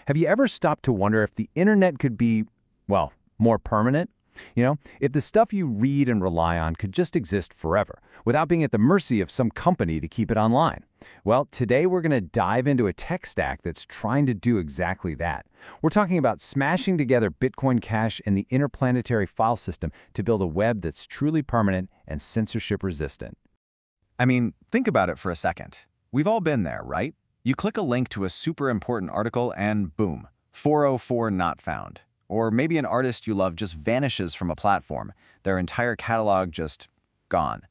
Have you ever stopped to wonder if the internet could be, well, more permanent? If the stuff you read and rely on could just exist forever, without being at the mercy of some company to keep it online. Well, today we're going to dive into a tech stack that's trying to do exactly that. We're talking about smashing together Bitcoin Cash and the interplanetary file system to build a web that's truly permanent and censorship resistant. I mean, think about it for a second. We've all been there, right? You click a link to a super important article and boom, 404 not found. Or maybe an artist you love just vanishes from a platform, their entire catalog just gone.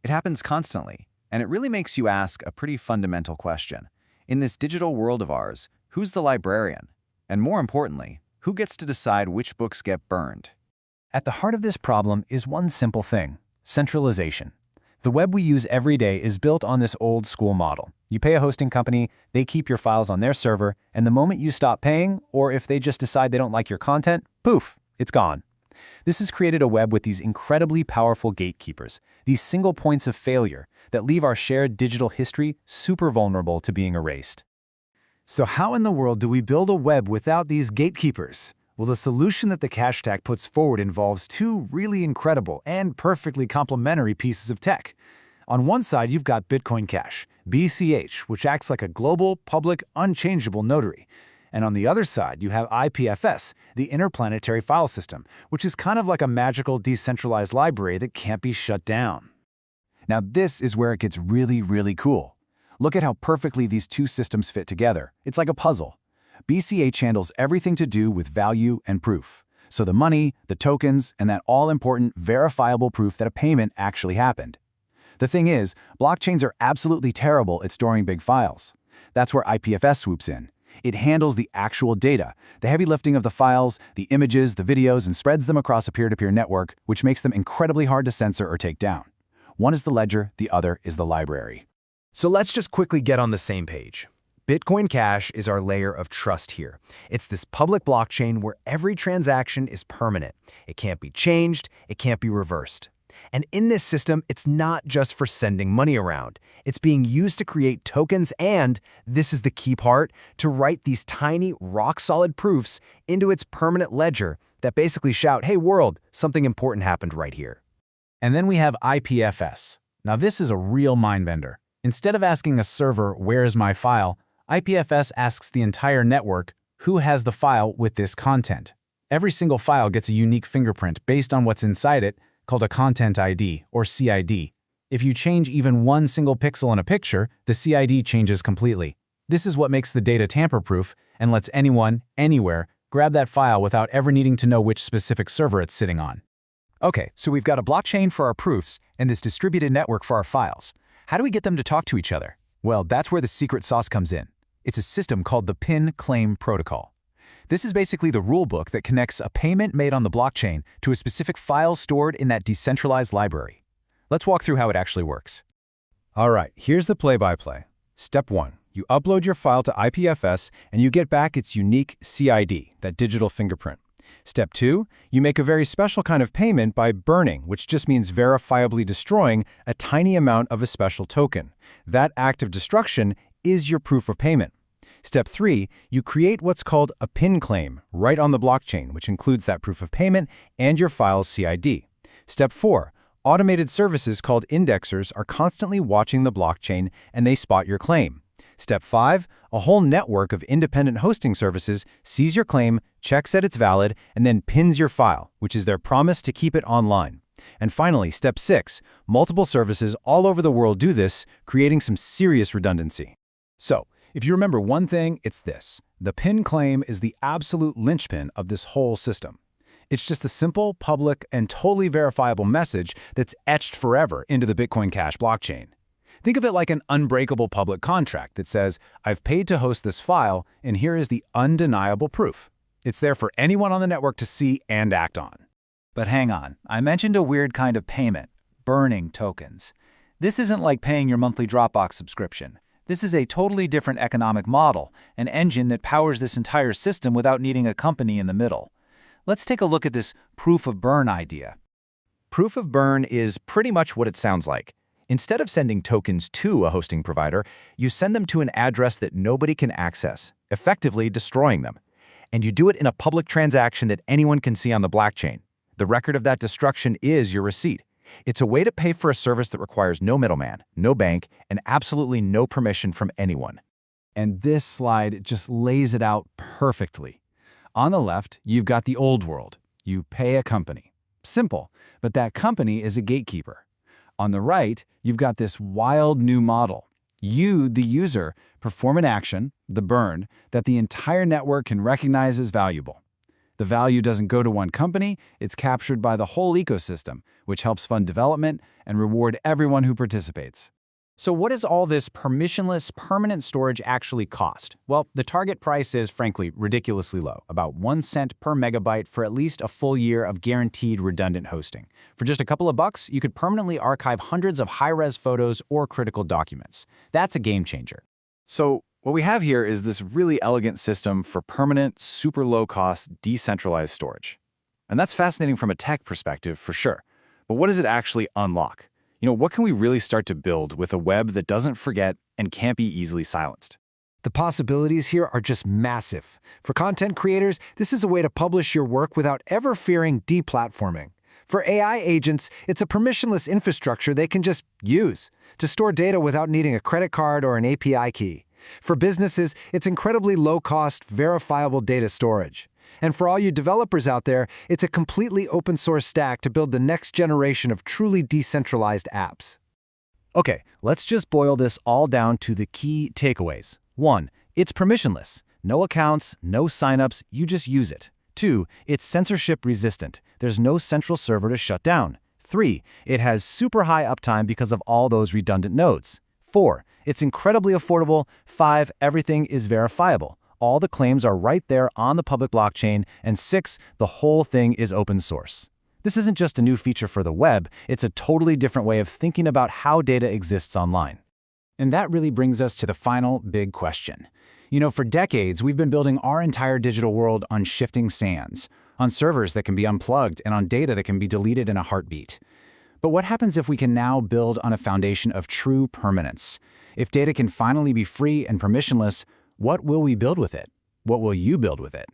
It happens constantly, and it really makes you ask a pretty fundamental question. In this digital world of ours, who's the librarian? And more importantly, who gets to decide which books get burned? At the heart of this problem is one simple thing: centralization. The web we use every day is built on this old-school model. You pay a hosting company, they keep your files on their server, and the moment you stop paying, or if they just decide they don't like your content, poof, it's gone. This has created a web with these incredibly powerful gatekeepers, these single points of failure that leave our shared digital history super vulnerable to being erased. So how in the world do we build a web without these gatekeepers? Well, the solution that the Cash Stack puts forward involves two really incredible and perfectly complementary pieces of tech. On one side, you've got Bitcoin Cash, BCH, which acts like a global, public, unchangeable notary. And on the other side, you have IPFS, the Interplanetary File System, which is kind of like a magical decentralized library that can't be shut down. Now, this is where it gets really, really cool. Look at how perfectly these two systems fit together. It's like a puzzle. BCH handles everything to do with value and proof. So the money, the tokens, and that all-important verifiable proof that a payment actually happened. The thing is, blockchains are absolutely terrible at storing big files. That's where IPFS swoops in. It handles the actual data, the heavy lifting of the files, the images, the videos, and spreads them across a peer-to-peer network, which makes them incredibly hard to censor or take down. One is the ledger, the other is the library. So let's just quickly get on the same page. Bitcoin Cash is our layer of trust here. It's this public blockchain where every transaction is permanent. It can't be changed, it can't be reversed. And in this system, it's not just for sending money around. It's being used to create tokens and, this is the key part, to write these tiny, rock-solid proofs into its permanent ledger that basically shout, "Hey world, something important happened right here." And then we have IPFS. Now this is a real mind-bender. Instead of asking a server, "Where is my file?" IPFS asks the entire network, "Who has the file with this content?" Every single file gets a unique fingerprint based on what's inside it, called a Content ID, or CID. If you change even one single pixel in a picture, the CID changes completely. This is what makes the data tamper-proof and lets anyone, anywhere, grab that file without ever needing to know which specific server it's sitting on. Okay, so we've got a blockchain for our proofs and this distributed network for our files. How do we get them to talk to each other? Well, that's where the secret sauce comes in. It's a system called the Pin Claim Protocol. This is basically the rulebook that connects a payment made on the blockchain to a specific file stored in that decentralized library. Let's walk through how it actually works. All right, here's the play-by-play. Step 1. You upload your file to IPFS and you get back its unique CID, that digital fingerprint. Step 2. You make a very special kind of payment by burning, which just means verifiably destroying a tiny amount of a special token. That act of destruction is your proof of payment. Step 3, you create what's called a PIN claim right on the blockchain, which includes that proof of payment and your file's CID. Step 4, automated services called indexers are constantly watching the blockchain and they spot your claim. Step 5, a whole network of independent hosting services sees your claim, checks that it's valid, and then pins your file, which is their promise to keep it online. And finally, Step 6, multiple services all over the world do this, creating some serious redundancy. So, if you remember one thing, it's this. The PIN claim is the absolute linchpin of this whole system. It's just a simple, public, and totally verifiable message that's etched forever into the Bitcoin Cash blockchain. Think of it like an unbreakable public contract that says, "I've paid to host this file, and here is the undeniable proof." It's there for anyone on the network to see and act on. But hang on, I mentioned a weird kind of payment, burning tokens. This isn't like paying your monthly Dropbox subscription. This is a totally different economic model, an engine that powers this entire system without needing a company in the middle. Let's take a look at this proof of burn idea. Proof of burn is pretty much what it sounds like. Instead of sending tokens to a hosting provider, you send them to an address that nobody can access, effectively destroying them. And you do it in a public transaction that anyone can see on the blockchain. The record of that destruction is your receipt. It's a way to pay for a service that requires no middleman, no bank, and absolutely no permission from anyone. And this slide just lays it out perfectly. On the left, you've got the old world. You pay a company. Simple, but that company is a gatekeeper. On the right, you've got this wild new model. You, the user, perform an action, the burn, that the entire network can recognize as valuable. The value doesn't go to one company, it's captured by the whole ecosystem, which helps fund development and reward everyone who participates. So what does all this permissionless permanent storage actually cost? Well, the target price is, frankly, ridiculously low, about 1 cent per megabyte for at least a full year of guaranteed redundant hosting. For just a couple of bucks, you could permanently archive hundreds of high-res photos or critical documents. That's a game changer. So what we have here is this really elegant system for permanent, super low-cost, decentralized storage. And that's fascinating from a tech perspective, for sure. But what does it actually unlock? What can we really start to build with a web that doesn't forget and can't be easily silenced? The possibilities here are just massive. For content creators, this is a way to publish your work without ever fearing deplatforming. For AI agents, it's a permissionless infrastructure they can just use to store data without needing a credit card or an API key. For businesses, it's incredibly low-cost, verifiable data storage. And for all you developers out there, it's a completely open-source stack to build the next generation of truly decentralized apps. Okay, let's just boil this all down to the key takeaways. 1. It's permissionless. No accounts, no signups, you just use it. 2. It's censorship resistant. There's no central server to shut down. 3. It has super high uptime because of all those redundant nodes. 4. It's incredibly affordable. 5. Everything is verifiable. All the claims are right there on the public blockchain. And 6. The whole thing is open source. This isn't just a new feature for the web, it's a totally different way of thinking about how data exists online. And that really brings us to the final big question. For decades, we've been building our entire digital world on shifting sands, on servers that can be unplugged, and on data that can be deleted in a heartbeat. But what happens if we can now build on a foundation of true permanence? If data can finally be free and permissionless, what will we build with it? What will you build with it?